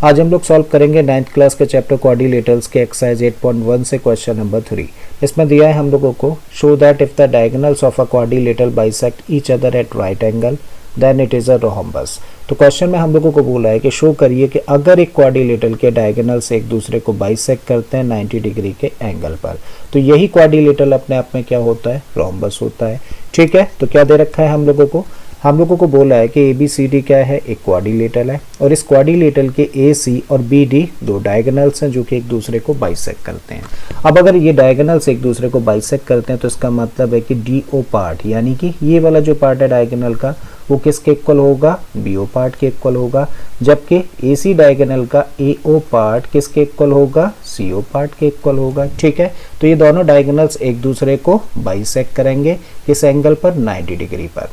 आज हम लोग सॉल्व करेंगे 9th क्लास के चैप्टर क्वाड्रिलेटरल्स के एक्सरसाइज 8.1 से क्वेश्चन नंबर 3। इसमें दिया है हम लोगों को show that if the diagonals of a quadrilateral bisect each other at right angle then it is a rhombus. तो क्वेश्चन में हम लोगों को बोला है कि शो करिए कि अगर एक क्वाड्रिलेटरल के डायगोनल्स एक दूसरे को बाइसेक्ट करते हैं 90 डिग्री के एंगल पर, तो यही क्वाड्रिलेटरल अपने आप में क्या होता है, रोम्बस होता है। ठीक है, तो क्या दे रखा है हम लोगों को बोला है कि ABCD क्या है, एक क्वाड्रिलेटरल है और इस क्वाड्रिलेटरल के AC और BD दो डायगोनल्स हैं जो कि एक दूसरे को बाइसेक्ट करते हैं। अब अगर ये डायगोनल्स एक दूसरे को बाइसेक्ट करते हैं तो इसका मतलब है कि DO पार्ट यानी कि ये वाला जो पार्ट है डायगोनल का वो किसके इक्वल होगा, BO पार्ट के इक्वल होगा, जबकि AC डायगोनल का AO पार्ट किसके इक्वल होगा, CO पार्ट के इक्वल होगा। ठीक है, तो ये दोनों डायगोनल्स एक दूसरे को बाइसेक्ट करेंगे किस एंगल पर, 90 डिग्री पर।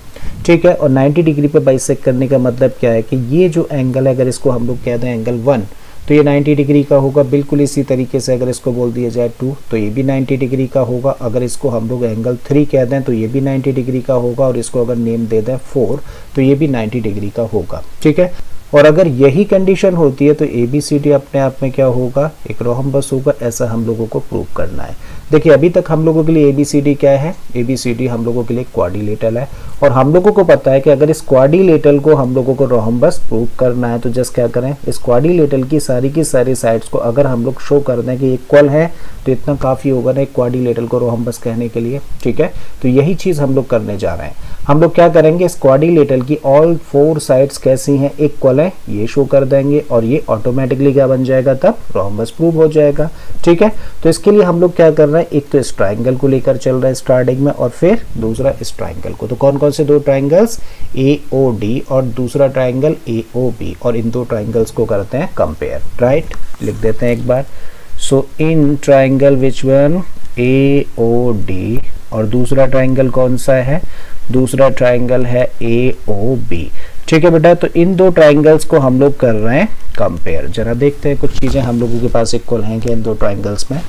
ठीक है, और 90 डिग्री पे बाइसेक्ट करने का मतलब क्या है कि ये जो एंगल है अगर इसको हम लोग कह दें एंगल 1 तो ये 90 डिग्री का होगा। बिल्कुल इसी तरीके से अगर इसको बोल दिया जाए 2 तो ये भी 90 डिग्री का होगा। अगर इसको हम लोग एंगल 3 कह दें तो ये भी 90 डिग्री का होगा और इसको अगर नेम दे दें 4 तो ये भी 90 डिग्री का होगा। ठीक है, और अगर यही कंडीशन होती है तो ABCD अपने आप में क्या होगा, एक रोम्बस होगा। ऐसा हम लोगों को प्रूव करना है। देखिए अभी तक हम लोगों के लिए ABCD क्या है, ABCD हम लोगों के लिए क्वाड्रिलेटरल है और हम लोगों को पता है कि अगर इस क्वाड्रिलेटरल को हम लोगों को रोम्बस प्रूव करना है तो जस्ट क्या करें, इस क्वाड्रिलेटरल की सारी साइड्स को अगर हम लोग शो कर दें कि इक्वल है तो इतना काफ़ी होगा ना एक क्वाड्रिलेटरल को रोम्बस कहने के लिए। ठीक है, तो यही चीज़ हम लोग करने जा रहे हैं। हम लोग क्या करेंगे, इस क्वाड्रिलेटरल की ऑल 4 साइड्स कैसी हैं, इक्वल है, ये शो कर देंगे और ये ऑटोमेटिकली क्या बन जाएगा, तब रोम्बस प्रूव हो जाएगा। ठीक है, तो इसके लिए हम लोग क्या कर रहे हैं, एक तो इस ट्राइंगल को लेकर चल रहा है स्टार्टिंग में और फिर दूसरा इस ट्राइंगल को। तो कौन कौन से दो ट्राइंगल्स, AOD और दूसरा ट्राइंगल AOB, और इन दो ट्राइंगल्स को करते हैं कंपेयर। राइट, लिख देते हैं एक बार। So in triangle which one, AOD, और दूसरा ट्राइंगल कौन सा है, दूसरा ट्राइंगल है AOB। ठीक है बेटा, तो इन दो ट्राइंगल्स को हम लोग कर रहे हैं कंपेयर। जरा देखते हैं कुछ चीजें हम लोगों के पास इक्वल हैं कि इन दो ट्राइंगल्स में।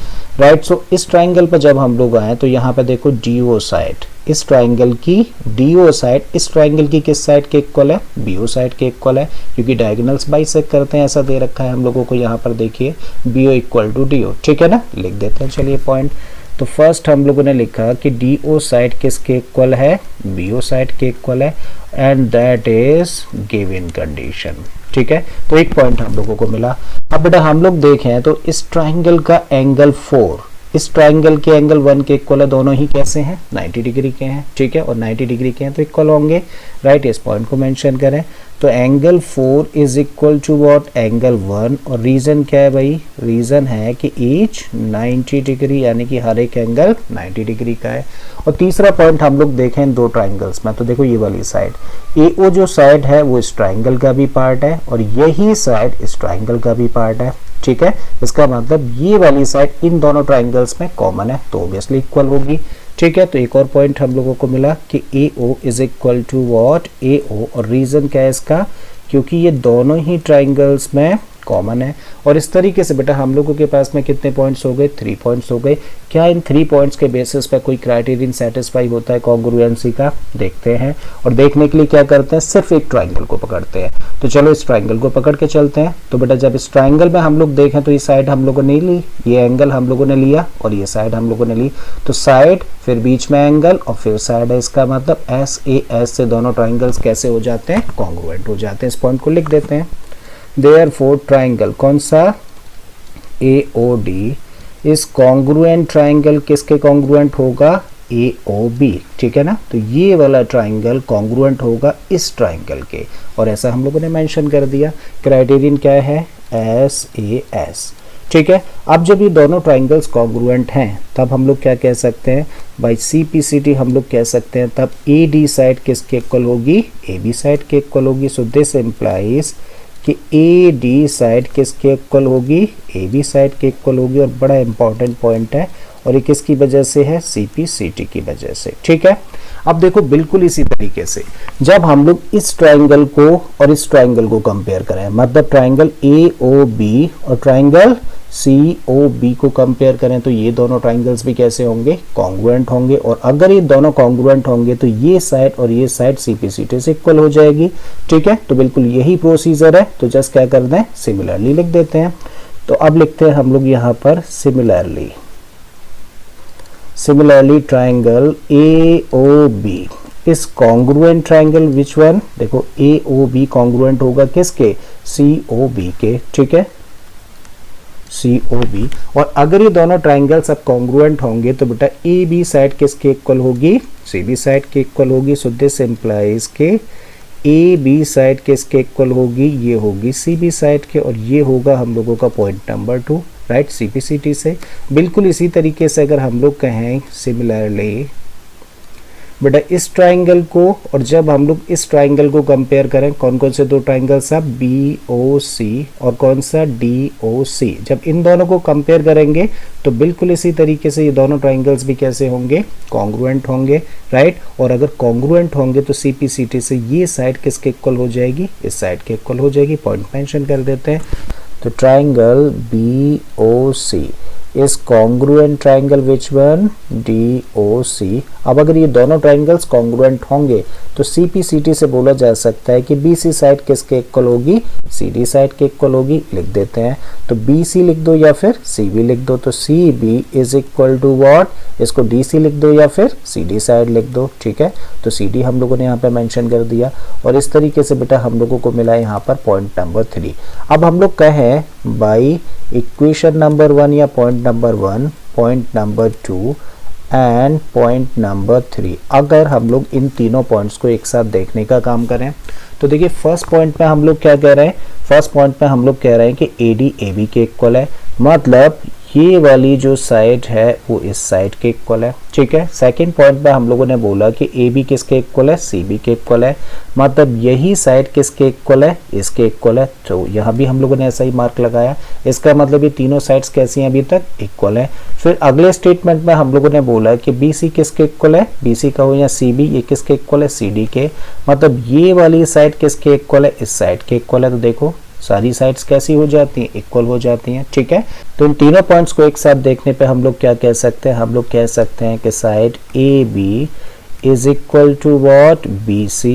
राइट, सो इस ट्राइंगल पर जब हम लोग आए तो यहाँ पे देखो DO साइड, इस ट्राइंगल की DO साइड इस ट्राइंगल की किस साइड के इक्वल है, BO साइड के इक्वल है, क्योंकि डायगोनल्स बाइसेक्ट करते हैं ऐसा दे रखा है हम लोगों को। यहाँ पर देखिए BO इक्वल टू DO। ठीक है ना, लिख देते हैं चलिए पॉइंट। तो फर्स्ट हम लोगों ने लिखा कि DO साइड किसके इक्वल है, BO साइड के इक्वल है, and that is given condition. ठीक है, तो एक पॉइंट हम लोगों को मिला। अब बेटा हम लोग देखें तो इस ट्राइंगल का एंगल 4 इस ट्राइंगल के एंगल 1 के इक्वल है, दोनों ही कैसे हैं, 90 डिग्री के हैं। ठीक है, और 90 डिग्री के हैं तो इक्वल होंगे। राइट, इस पॉइंट को मेंशन करें। तो angle 4 is equal to what, angle 1, और रीजन क्या है भाई, रीजन है कि ईच 90 डिग्री यानी कि हर एक एंगल 90 डिग्री का है। और तीसरा पॉइंट हम लोग देखें इन दो ट्राइंगल्स में, तो देखो ये वाली साइड AO जो साइड है वो इस ट्राइंगल का भी पार्ट है और यही साइड इस ट्राइंगल का भी पार्ट है। ठीक है, इसका मतलब ये वाली साइड इन दोनों ट्राइंगल्स में कॉमन है तो ऑब्वियसली इक्वल होगी। ठीक है, तो एक और पॉइंट हम लोगों को मिला कि AO is equal to what, AO, और रीजन क्या है इसका, क्योंकि ये दोनों ही ट्राइंगल्स में कॉमन है। और इस तरीके से बेटा हम लोगों के पास में कितने पॉइंट्स हो गए, 3 पॉइंट्स हो गए। क्या इन 3 पॉइंट्स के बेसिस पे कोई क्राइटेरियन सेटिस्फाई होता है कॉन्ग्रुएंसी का, देखते हैं। और देखने के लिए क्या करते हैं, सिर्फ एक ट्राइंगल को पकड़ते हैं। तो चलो इस ट्राइंगल को पकड़ के चलते हैं। तो बेटा जब इस ट्राइंगल में हम लोग देखें तो ये साइड हम लोगों ने ली, ये एंगल हम लोगों ने लिया और ये साइड हम लोगों ने ली। तो साइड फिर बीच में एंगल और फिर साइड है, इसका मतलब SAS से दोनों ट्राइंगल्स कैसे हो जाते हैं, कॉन्ग्रुएंट हो जाते हैं। इस पॉइंट को लिख देते हैं। Therefore ट्राइंगल कौन सा, AOD इस कॉन्ग्रुएंट ट्राइंगल किसके कॉन्ग्रुएंट होगा, AOB। ठीक है ना, तो ये वाला ट्राइंगल कॉन्ग्रुएंट होगा इस ट्राइंगल के, और ऐसा हम लोगों ने मेंशन कर दिया। क्राइटेरियन क्या है, SAS। ठीक है, अब जब ये दोनों ट्राइंगल्स कॉन्ग्रुएंट हैं तब हम लोग क्या कह सकते हैं, बाय CPCT हम लोग कह सकते हैं तब AD साइड किसके इक्वल होगी, AB साइड के इक्वल होगी। सो दिस इम्प्लाइज कि AD साइड किसके इक्वल होगी, AB साइड के इक्वल होगी। और बड़ा इंपॉर्टेंट पॉइंट है और ये किसकी वजह से है, CPCT की वजह से। ठीक है, अब देखो बिल्कुल इसी तरीके से जब हम लोग इस ट्राइंगल को और इस ट्राइंगल को कंपेयर करें, मतलब ट्राइंगल AOB और ट्राइंगल COB को कंपेयर करें, तो ये दोनों ट्राइंगल्स भी कैसे होंगे, कॉन्ग्रुएंट होंगे। और अगर ये दोनों कॉन्ग्रुएंट होंगे तो ये साइड और ये साइड CPCT से इक्वल हो जाएगी। ठीक है, तो बिल्कुल यही प्रोसीजर है। तो जस्ट क्या करना है, सिमिलरली लिख देते हैं। तो अब लिखते हैं हम लोग यहाँ पर सिमिलरली ट्राइंगल AOB इस कॉन्ग्रुएंट ट्राइंगल विच वन, देखो AOB कॉन्ग्रुएंट होगा किसके, COB के। ठीक है, COB। और अगर ये दोनों ट्राइंगल्स अब कॉन्ग्रुएंट होंगे तो बेटा AB साइड किसके इक्वल होगी, CB साइड के इक्वल होगी। सो दिस इंप्लाइज के AB साइड किसके इक्वल होगी, ये होगी CB साइड के, और ये होगा हम लोगों का पॉइंट नंबर 2, राइट, CPCT से। बिल्कुल इसी तरीके से अगर हम लोग कहें सिमिलरली बेटा इस ट्राइंगल को और जब हम लोग इस ट्राइंगल को कंपेयर करें, कौन कौन से दो ट्राइंगल्स हैं, BOC और कौन सा DOC, जब इन दोनों को कंपेयर करेंगे तो बिल्कुल इसी तरीके से ये दोनों ट्राइंगल्स भी कैसे होंगे, कॉन्ग्रुएंट होंगे, राइट। और अगर कॉन्ग्रुएंट होंगे तो CPCT से ये साइड किसके इक्वल हो जाएगी, इस साइड के इक्वल हो जाएगी। पॉइंट मेंशन कर देते हैं। तो ट्राइंगल BOC इस congruent triangle which one, DOC। अब अगर ये दोनों ट्राइंगल्स कॉन्ग्रुएंट होंगे तो CPCT से बोला जा सकता है कि BC साइड किसके इक्वल होगी, CD साइड के इक्वल होगी। लिख देते हैं, तो BC लिख दो या फिर CB लिख दो। तो CB is equal to what, इसको DC लिख दो या फिर CD साइड लिख दो। ठीक है, तो CD हम लोगों ने यहाँ पे मेंशन कर दिया और इस तरीके से बेटा हम लोगों को मिला यहाँ पर पॉइंट नंबर 3। अब हम लोग कहें बाई इक्वेशन नंबर 1 या point number 1, point number 2 and point number 3, अगर हम लोग इन तीनों पॉइंट्स को एक साथ देखने का काम करें तो देखिए फर्स्ट पॉइंट में हम लोग क्या कह रहे हैं, फर्स्ट पॉइंट में हम लोग कह रहे हैं कि AD AB के इक्वल है, मतलब ये वाली जो साइड है वो इस साइड के इक्वल है। ठीक है, सेकंड पॉइंट में हम लोगों ने बोला कि AB किसके इक्वल है, CB के इक्वल है, मतलब यही साइड किसके इक्वल है, इसके इक्वल है। तो यहाँ भी हम लोगों ने ऐसा ही मार्क लगाया। इसका मतलब ये तीनों साइड्स कैसी हैं, अभी तक इक्वल है। फिर अगले स्टेटमेंट में हम लोगों ने बोला कि BC किसके इक्वल है, BC का हो या CB, ये किसके इक्वल है, CD के, मतलब ये वाली साइड किसके इक्वल है, इस साइड के इक्वल है। तो देखो सारी साइड्स कैसी हो जाती हैं, इक्वल हो जाती हैं। ठीक है, तो इन तीनों पॉइंट्स को एक साथ देखने पे हम लोग क्या कह सकते हैं, हम लोग कह सकते हैं कि side AB is equal to what, BC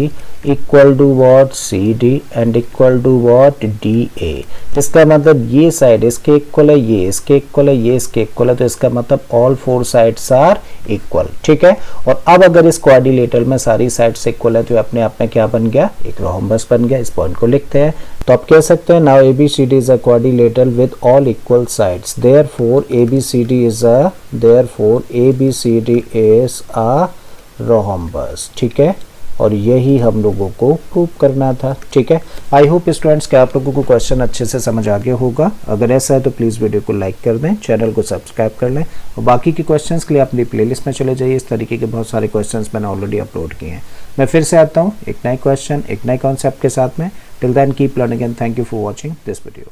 equal to what, CD and equal to what, DA। इसका मतलब ये साइड इसके इक्वल है, ये इसके इक्वल है, ये इसके इक्वल है, तो इसका मतलब all four sides are equal. ठीक है, और अब अगर इस क्वाड्रिलेटरल में सारी साइड्स इक्वल है तो अपने आप में क्या बन गया, एक रोम्बस बन गया। इस पॉइंट को लिखते हैं, तो आप कह सकते हैं now ABCD is a quadrilateral with all equal sides, therefore ABCD is a rhombus. ठीक है, और यही हम लोगों को प्रूव करना था। ठीक है, आई होप स्टूडेंट्स कि आप लोगों को क्वेश्चन अच्छे से समझ आ गया होगा। अगर ऐसा है तो प्लीज़ वीडियो को लाइक कर दें, चैनल को सब्सक्राइब कर लें और बाकी के क्वेश्चंस के लिए अपनी प्लेलिस्ट में चले जाइए। इस तरीके के बहुत सारे क्वेश्चंस मैंने ऑलरेडी अपलोड किए हैं। मैं फिर से आता हूँ एक नए क्वेश्चन, एक नए कॉन्सेप्ट के साथ में। Till then keep learning and thank you for watching this video.